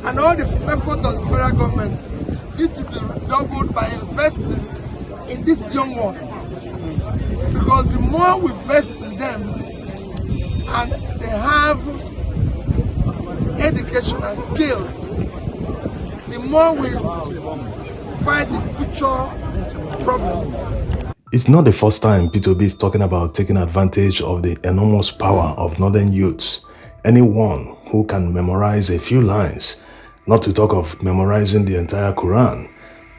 And all the effort of the federal government need to be doubled by investing in these young ones. Because the more we invest in them and they have education and skills, the more we fight the future problems. It's not the first time P2B is talking about taking advantage of the enormous power of northern youths. Anyone who can memorize a few lines, not to talk of memorizing the entire Quran,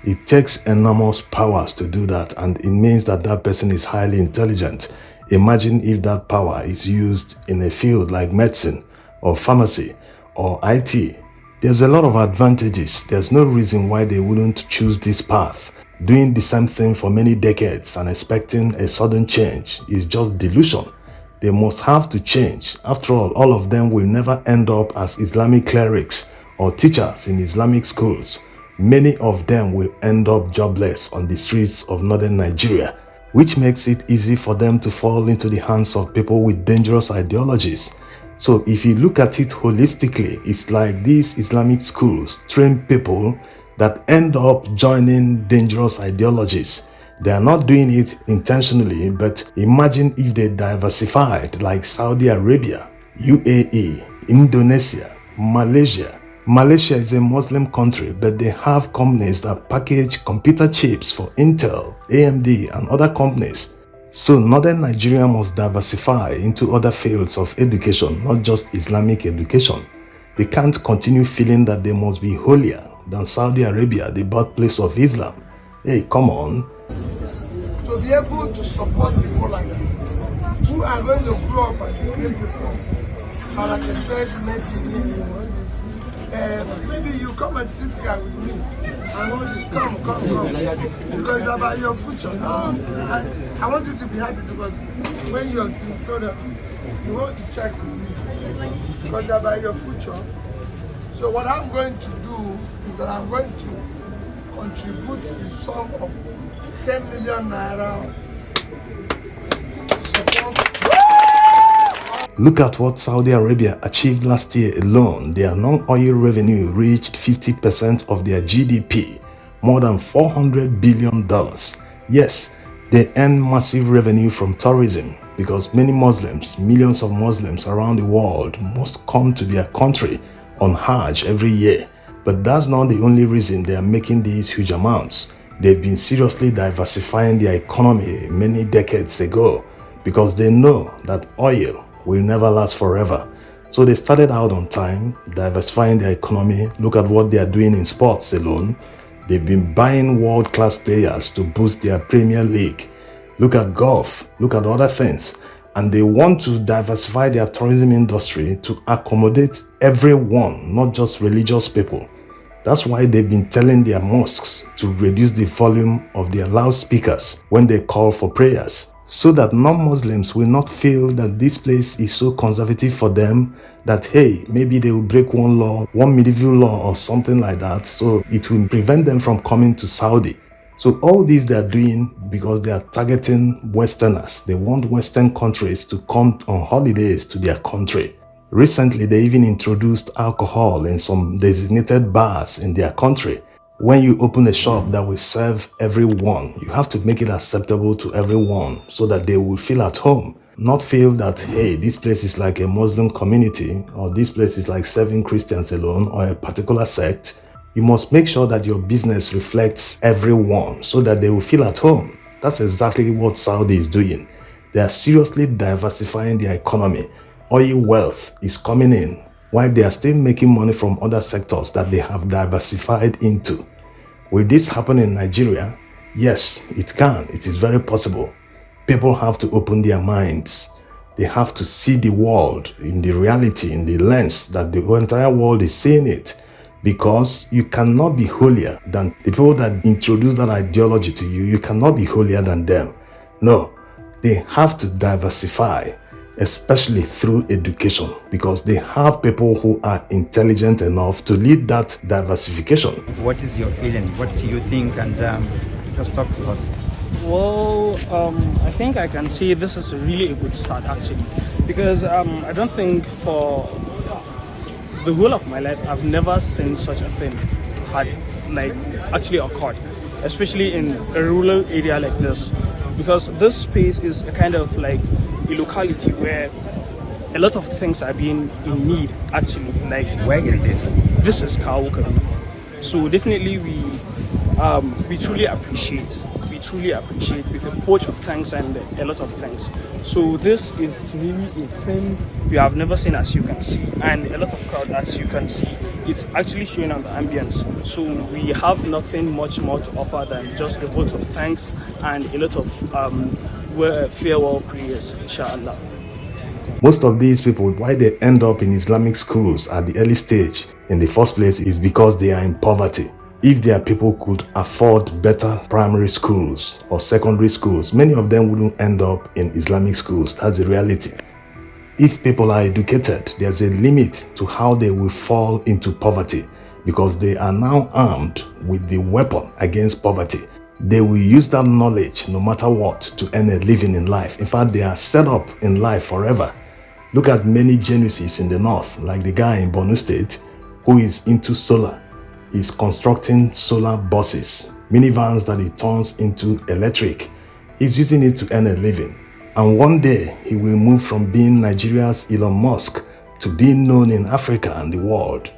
it takes enormous powers to do that, and it means that that person is highly intelligent. Imagine if that power is used in a field like medicine or pharmacy or IT. There's a lot of advantages. There's no reason why they wouldn't choose this path. Doing the same thing for many decades and expecting a sudden change is just delusion. They must have to change. After all of them will never end up as Islamic clerics or teachers in Islamic schools. Many of them will end up jobless on the streets of northern Nigeria, which makes it easy for them to fall into the hands of people with dangerous ideologies. So if you look at it holistically, it's like these Islamic schools train people that end up joining dangerous ideologies. They are not doing it intentionally, but imagine if they diversified like Saudi Arabia, UAE, Indonesia, Malaysia. Malaysia is a Muslim country, but they have companies that package computer chips for Intel, AMD, and other companies. So northern Nigeria must diversify into other fields of education, not just Islamic education. They can't continue feeling that they must be holier than Saudi Arabia, the birthplace of Islam. Hey, come on. To be able to support people like that, who are going to grow up and be great people. And like I said, maybe you come and sit here with me. I want you to come. Because it's about your future. Now, I want you to be happy because when you're in Florida, you want to check with me. Because it's about your future. So what I'm going to do is that I'm going to contribute the sum of 10 million naira to support. Look at what Saudi Arabia achieved last year alone. Their non-oil revenue reached 50% of their GDP, more than $400 billion. Yes, they earn massive revenue from tourism because many Muslims, millions of Muslims around the world must come to their country on Hajj every year. But that's not the only reason they are making these huge amounts. They've been seriously diversifying their economy many decades ago because they know that oil will never last forever. So they started out on time, diversifying their economy. Look at what they are doing in sports alone. They've been buying world-class players to boost their Premier League. Look at golf, look at other things. And they want to diversify their tourism industry to accommodate everyone, not just religious people. That's why they've been telling their mosques to reduce the volume of their loudspeakers when they call for prayers, so that non-Muslims will not feel that this place is so conservative for them that, hey, maybe they will break one law, one medieval law or something like that, so it will prevent them from coming to Saudi. So all these they are doing because they are targeting Westerners. They want Western countries to come on holidays to their country. Recently, they even introduced alcohol in some designated bars in their country. When you open a shop that will serve everyone, you have to make it acceptable to everyone so that they will feel at home. Not feel that, hey, this place is like a Muslim community or this place is like serving Christians alone or a particular sect. You must make sure that your business reflects everyone so that they will feel at home. That's exactly what Saudi is doing. They are seriously diversifying their economy. Oil wealth is coming in while they are still making money from other sectors that they have diversified into. Will this happen in Nigeria? Yes, it can. It is very possible. People have to open their minds. They have to see the world in the reality, in the lens that the entire world is seeing it. Because you cannot be holier than the people that introduce that ideology to you. You cannot be holier than them. No, they have to diversify, especially through education, because they have people who are intelligent enough to lead that diversification. What is your feeling? What do you think? And just talk to us. Well, I think I can say this is really a good start actually, because I don't think for the whole of my life, I've never seen such a thing had like actually occurred, especially in a rural area like this, because this space is a kind of like a locality where a lot of things are being in need actually. Like, Where is this? this is Kawuka. So definitely we truly appreciate with a bunch of thanks and a lot of thanks. So this is really a thing we have never seen, as you can see, and a lot of crowd, as you can see. It's actually showing on the ambience. So we have nothing much more to offer than just a vote of thanks and a lot of farewell prayers, inshallah. Most of these people, why they end up in Islamic schools at the early stage in the first place is because they are in poverty. If their people could afford better primary schools or secondary schools, many of them wouldn't end up in Islamic schools. That's the reality. If people are educated, there's a limit to how they will fall into poverty, because they are now armed with the weapon against poverty. They will use that knowledge no matter what to earn a living in life. In fact, they are set up in life forever. Look at many geniuses in the north, like the guy in Borno State who is into solar. He's constructing solar buses, minivans that he turns into electric. He's using it to earn a living. And one day, he will move from being Nigeria's Elon Musk to being known in Africa and the world.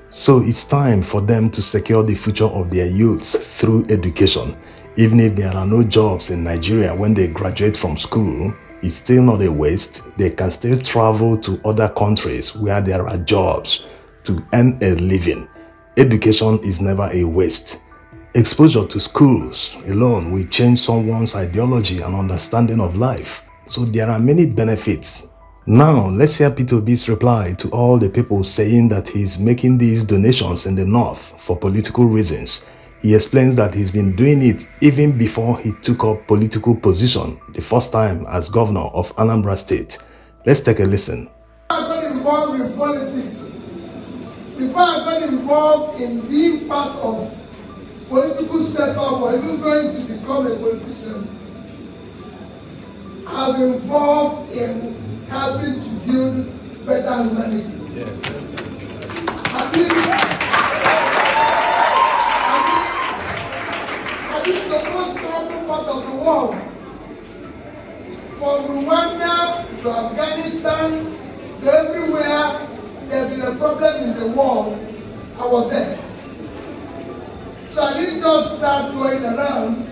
So it's time for them to secure the future of their youths through education. Even if there are no jobs in Nigeria when they graduate from school, it's still not a waste. They can still travel to other countries where there are jobs to earn a living. Education is never a waste. Exposure to schools alone will change someone's ideology and understanding of life. So there are many benefits. Now, let's hear P2B's reply to all the people saying that he's making these donations in the north for political reasons. He explains that he's been doing it even before he took up political position the first time as governor of Anambra State. Let's take a listen. I got involved in politics, before I got involved in being part of political setup or even going to become a politician, I've been involved in helping to build better humanity. I think the most powerful part of the world, from Rwanda to Afghanistan to everywhere there's been a problem in the world, I was there. So I didn't just start going around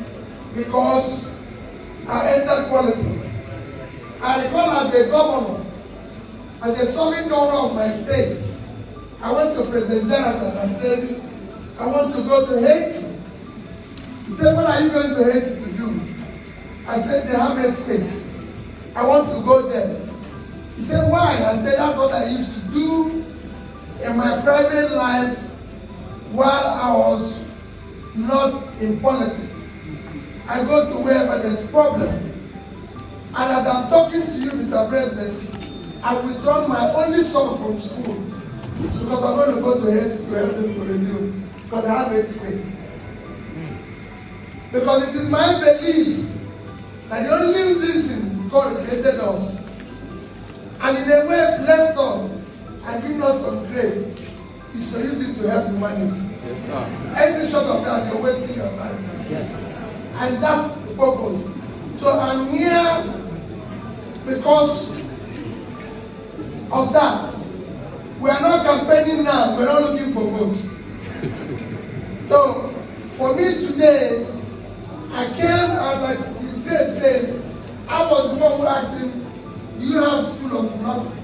because I entered politics. I recall as the governor, as the serving governor of my state, I went to President Jonathan and said, I want to go to Haiti. He said, what are you going to Haiti to do? I said, they have earthquake. I want to go there. He said, why? I said, that's what I used to do in my private life while I was not in politics. I go to wherever there's problem. And as I'm talking to you, Mr. President, I withdraw my only son from school because I'm going to go to Haiti to help them to review because I have earthquake. Because it is my belief that the only reason God created us and in a way blessed us and given us some grace is to use it to help humanity. Yes, sir. Anything short of that, you're wasting your time. Yes. And that's the purpose. So I'm here because of that. We are not campaigning now, we're not looking for votes. So for me today, I came out like this grace said, I was the one who asked him, do you have school of nursing?